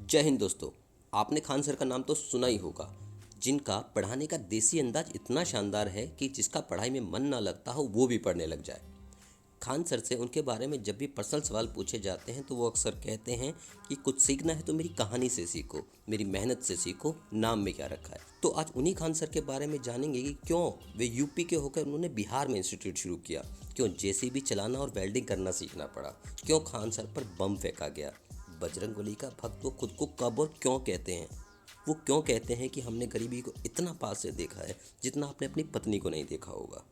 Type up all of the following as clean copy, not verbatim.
जय हिंद दोस्तों। आपने खान सर का नाम तो सुना ही होगा, जिनका पढ़ाने का देसी अंदाज इतना शानदार है कि जिसका पढ़ाई में मन ना लगता हो वो भी पढ़ने लग जाए। खान सर से उनके बारे में जब भी पर्सनल सवाल पूछे जाते हैं तो वो अक्सर कहते हैं कि कुछ सीखना है तो मेरी कहानी से सीखो, मेरी मेहनत से सीखो, नाम में क्या रखा है। तो आज उन्हीं खान सर के बारे में जानेंगे कि क्यों वे यूपी के होकर उन्होंने बिहार में इंस्टीट्यूट शुरू किया, क्यों जेसीबी चलाना और वेल्डिंग करना सीखना पड़ा, क्यों खान सर पर बम फेंका गया, बजरंगबली का भक्त वो खुद को कब और क्यों कहते हैं, वो क्यों कहते हैं कि हमने गरीबी को इतना पास से देखा है जितना आपने अपनी पत्नी को नहीं देखा होगा।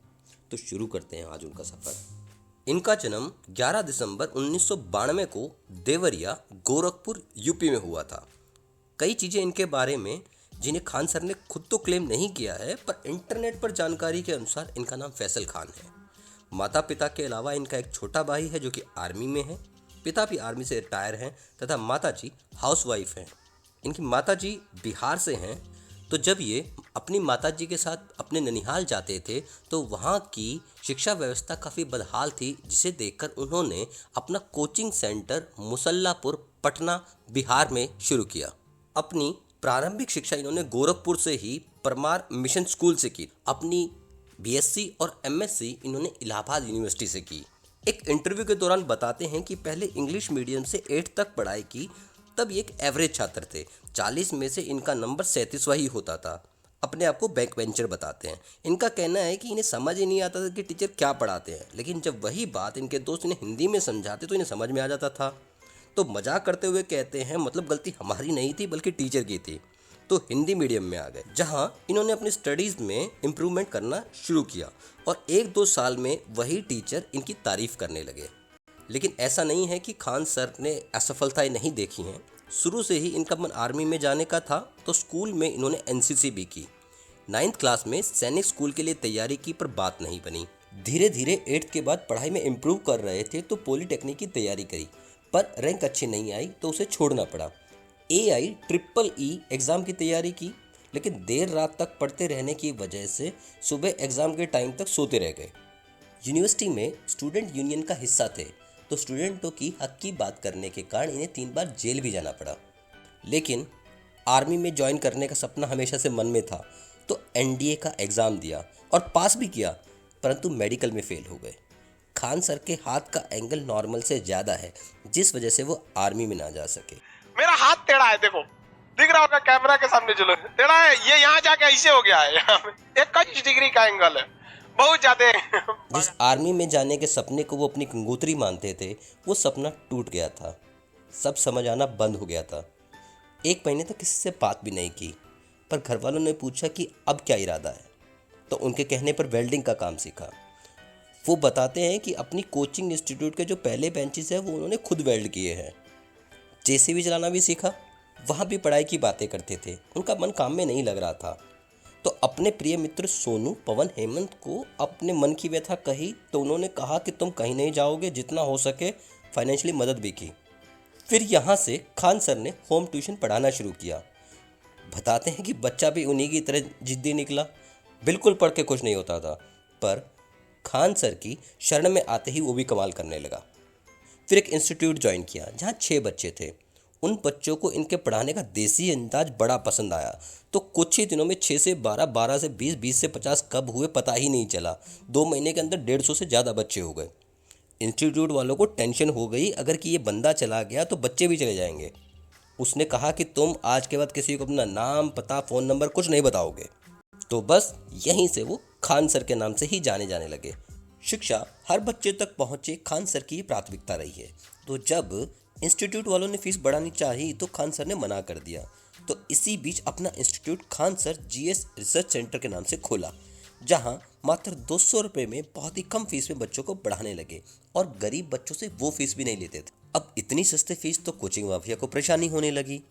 तो शुरू करते हैं आज उनका सफ़र। इनका जन्म 11 दिसंबर 1992 को देवरिया गोरखपुर यूपी में हुआ था। कई चीज़ें इनके बारे में जिन्हें खान सर ने खुद तो क्लेम नहीं किया है, पर इंटरनेट पर जानकारी के अनुसार इनका नाम फैसल खान है। माता पिता के अलावा इनका एक छोटा भाई है जो कि आर्मी में है। पिता भी आर्मी से रिटायर हैं तथा माता जी हाउसवाइफ हैं। इनकी माता जी बिहार से हैं। तो जब ये अपनी माता जी के साथ अपने ननिहाल जाते थे तो वहाँ की शिक्षा व्यवस्था काफ़ी बदहाल थी, जिसे देखकर उन्होंने अपना कोचिंग सेंटर मुसल्लापुर पटना बिहार में शुरू किया। अपनी प्रारंभिक शिक्षा इन्होंने गोरखपुर से ही परमार मिशन स्कूल से की। अपनी बीएससी और एमएससी इन्होंने इलाहाबाद यूनिवर्सिटी से की। एक इंटरव्यू के दौरान बताते हैं कि पहले इंग्लिश मीडियम से 8 तक पढ़ाई की, तब ये एक एवरेज छात्र थे। 40 में से इनका नंबर 37वां ही होता था। अपने आप को बैक बेंचर बताते हैं। इनका कहना है कि इन्हें समझ ही नहीं आता था कि टीचर क्या पढ़ाते हैं, लेकिन जब वही बात इनके दोस्त इन्हें हिंदी में समझाते तो इन्हें समझ में आ जाता था। तो मजाक करते हुए कहते हैं, मतलब गलती हमारी नहीं थी बल्कि टीचर की थी। तो हिंदी मीडियम में आ गए, जहां इन्होंने अपनी स्टडीज़ में इम्प्रूवमेंट करना शुरू किया और 1-2 साल में वही टीचर इनकी तारीफ करने लगे। लेकिन ऐसा नहीं है कि खान सर ने असफलताएं नहीं देखी हैं। शुरू से ही इनका मन आर्मी में जाने का था, तो स्कूल में इन्होंने एनसीसी भी की। 9th क्लास में सैनिक स्कूल के लिए तैयारी की, पर बात नहीं बनी। धीरे धीरे 8th के बाद पढ़ाई में इम्प्रूव कर रहे थे तो पॉलिटेक्निक की तैयारी करी, पर रैंक अच्छी नहीं आई तो उसे छोड़ना पड़ा। AIEEE एग्ज़ाम की तैयारी की, लेकिन देर रात तक पढ़ते रहने की वजह से सुबह एग्ज़ाम के टाइम तक सोते रह गए। यूनिवर्सिटी में स्टूडेंट यूनियन का हिस्सा थे, तो स्टूडेंटों की हक की बात करने के कारण इन्हें 3 बार जेल भी जाना पड़ा। लेकिन आर्मी में ज्वाइन करने का सपना हमेशा से मन में था, तो NDA का एग्ज़ाम दिया और पास भी किया, परंतु मेडिकल में फेल हो गए। खान सर के हाथ का एंगल नॉर्मल से ज़्यादा है, जिस वजह से वो आर्मी में ना जा सके। मेरा हाथ टेढ़ा है, देखो दिख रहा होगा कैमरा के सामने, चलो टेढ़ा है, ये यहाँ जाके ऐसे हो गया है। यहाँ पे 21 डिग्री का एंगल है, बहुत ज्यादा। जिस आर्मी में जाने के सपने को वो अपनी गंगोत्री मानते थे, वो सपना टूट गया था। सब समझ आना बंद हो गया था। 1 महीने तक किसी से बात भी नहीं की, पर घर वालों ने पूछा कि अब क्या इरादा है, तो उनके कहने पर वेल्डिंग का काम सीखा। वो बताते हैं कि अपनी कोचिंग इंस्टीट्यूट के जो पहले बेंचेस हैं वो उन्होंने खुद वेल्ड किए हैं। जेसीबी चलाना भी सीखा। वहाँ भी पढ़ाई की बातें करते थे, उनका मन काम में नहीं लग रहा था। तो अपने प्रिय मित्र सोनू, पवन, हेमंत को अपने मन की व्यथा कही, तो उन्होंने कहा कि तुम कहीं नहीं जाओगे, जितना हो सके फाइनेंशियली मदद भी की। फिर यहाँ से खान सर ने होम ट्यूशन पढ़ाना शुरू किया। बताते हैं कि बच्चा भी उन्हीं की तरह जिद्दी निकला, बिल्कुल पढ़ के खुश नहीं होता था, पर खान सर की शरण में आते ही वो भी कमाल करने लगा। फिर एक इंस्टीट्यूट ज्वाइन किया जहाँ 6 बच्चे थे। उन बच्चों को इनके पढ़ाने का देसी अंदाज बड़ा पसंद आया, तो कुछ ही दिनों में 6 से 12, 12 से 20, 20 से 50 कब हुए पता ही नहीं चला। 2 महीने के अंदर 150 से ज़्यादा बच्चे हो गए। इंस्टीट्यूट वालों को टेंशन हो गई, अगर कि ये बंदा चला गया तो बच्चे भी चले जाएंगे। उसने कहा कि तुम आज के बाद किसी को अपना नाम, पता, फ़ोन नंबर कुछ नहीं बताओगे। तो बस यहीं से वो खान सर के नाम से ही जाने जाने लगे। शिक्षा हर बच्चे तक पहुँचे, खान सर की प्राथमिकता रही है। तो जब इंस्टीट्यूट वालों ने फीस बढ़ानी चाही तो खान सर ने मना कर दिया। तो इसी बीच अपना institute Khan sir GS research centre के नाम से खोला, जहां मात्र 200 रुपये में बहुत ही कम फीस में बच्चों को पढ़ाने लगे और गरीब बच्चों से वो फीस भी नहीं लेते थे। अब इतनी सस्ती फीस तो कोचिंग माफिया को परेशानी होने लगी।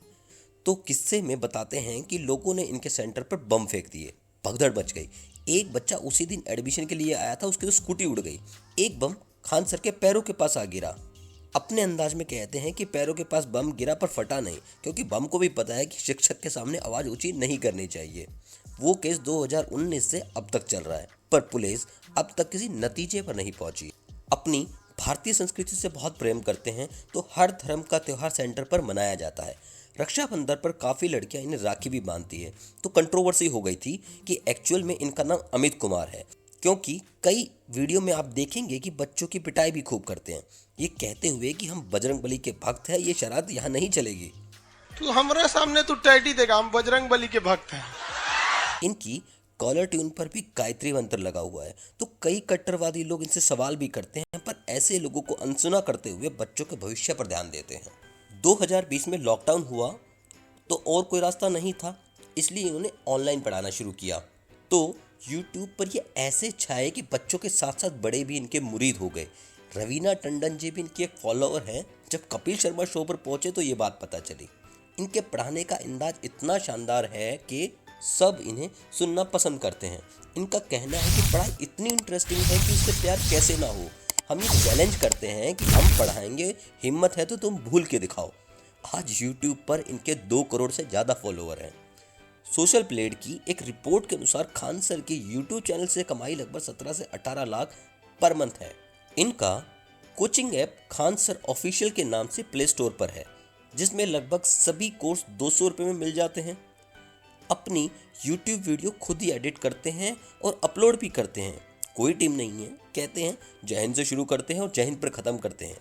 तो किस्से में बताते हैं कि लोगों ने इनके सेंटर पर बम फेंक दिए, भगदड़ मच गई। एक बच्चा उसी दिन एडमिशन के लिए आया था, उसकी तो स्कूटी उड़ गई। एक बम खान सर के पैरों के पास आ गिरा। अपने अंदाज में कहते हैं कि पैरों के पास बम गिरा पर फटा नहीं, क्योंकि बम को भी पता है कि शिक्षक के सामने आवाज़ ऊंची नहीं करनी चाहिए। वो केस 2019 से अब तक चल रहा है, पर पुलिस अब तक किसी नतीजे पर नहीं पहुंची। अपनी भारतीय संस्कृति से बहुत प्रेम करते हैं, तो हर धर्म का त्यौहार सेंटर पर मनाया जाता है। रक्षाबंधन पर काफ़ी लड़कियां इन्हें राखी भी बांधती है, तो कंट्रोवर्सी हो गई थी कि एक्चुअल में इनका नाम अमित कुमार है, क्योंकि कई वीडियो में आप देखेंगे कि बच्चों की पिटाई भी खूब करते हैं, ये कहते हुए कि हम बजरंगबली के भक्त हैं, ये शरारत यहाँ नहीं चलेगी। तू हमारे सामने तू टैडी देगा, हम बजरंग बली के भक्त हैं। इनकी कॉलर ट्यून पर भी गायत्री मंत्र लगा हुआ है, तो कई कट्टरवादी लोग इनसे सवाल भी करते हैं, पर ऐसे लोगों को अनसुना करते हुए बच्चों के भविष्य पर ध्यान देते हैं। 2020 में लॉकडाउन हुआ तो और कोई रास्ता नहीं था, इसलिए इन्होंने ऑनलाइन पढ़ाना शुरू किया। तो यूट्यूब पर ये ऐसे छाए कि बच्चों के साथ साथ बड़े भी इनके मुरीद हो गए। रवीना टंडन जी भी इनके एक फॉलोअर हैं। जब कपिल शर्मा शो पर पहुंचे तो ये बात पता चली। इनके पढ़ाने का अंदाज इतना शानदार है कि सब इन्हें सुनना पसंद करते हैं। इनका कहना है कि पढ़ाई इतनी इंटरेस्टिंग है कि उससे प्यार कैसे ना हो। हम ये चैलेंज करते हैं कि हम पढ़ाएंगे, हिम्मत है तो तुम भूल के दिखाओ। आज यूट्यूब पर इनके 2 करोड़ से ज़्यादा फॉलोअर हैं। सोशल प्लेड की एक रिपोर्ट के अनुसार खान सर की यूट्यूब चैनल से कमाई लगभग 17 से 18 लाख पर मंथ है। इनका coaching app Khan sir official के नाम से प्ले स्टोर पर है, जिसमें लगभग सभी कोर्स 200 रुपये में मिल जाते हैं। अपनी यूट्यूब वीडियो खुद ही एडिट करते हैं और अपलोड भी करते हैं। कोई टीम नहीं है, कहते हैं जय हिंद से शुरू करते हैं और जय हिंद पर ख़त्म करते हैं।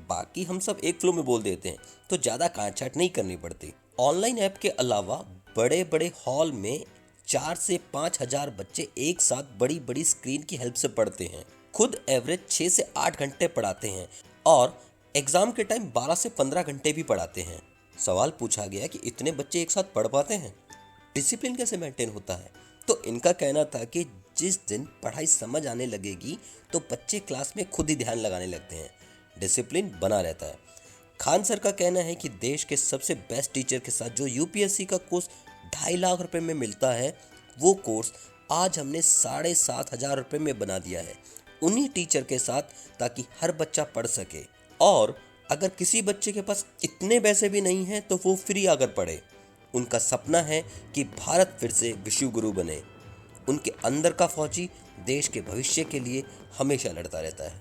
बाकी हम सब एक फ्लो में बोल देते हैं, तो ज़्यादा काट छाट नहीं करनी पड़ती। ऑनलाइन ऐप के अलावा बड़े बड़े हॉल में 4 से 5 हज़ार बच्चे एक साथ बड़ी बड़ी स्क्रीन की हेल्प से पढ़ते हैं। खुद एवरेज 6 से 8 घंटे पढ़ाते हैं और एग्ज़ाम के टाइम 12 से 15 घंटे भी पढ़ाते हैं। सवाल पूछा गया कि इतने बच्चे एक साथ पढ़ पाते हैं, डिसिप्लिन कैसे मेंटेन होता है? तो इनका कहना था कि जिस दिन पढ़ाई समझ आने लगेगी तो बच्चे क्लास में खुद ही ध्यान लगाने लगते हैं, डिसिप्लिन बना रहता है। खान सर का कहना है कि देश के सबसे बेस्ट टीचर के साथ जो यूपीएससी का कोर्स 2.5 लाख रुपए में मिलता है, वो कोर्स आज हमने 7,500 रुपये में बना दिया है उन्हीं टीचर के साथ, ताकि हर बच्चा पढ़ सके। और अगर किसी बच्चे के पास इतने पैसे भी नहीं हैं तो वो फ्री आकर पढ़े। उनका सपना है कि भारत फिर से विश्व गुरु बने। उनके अंदर का फौजी देश के भविष्य के लिए हमेशा लड़ता रहता है।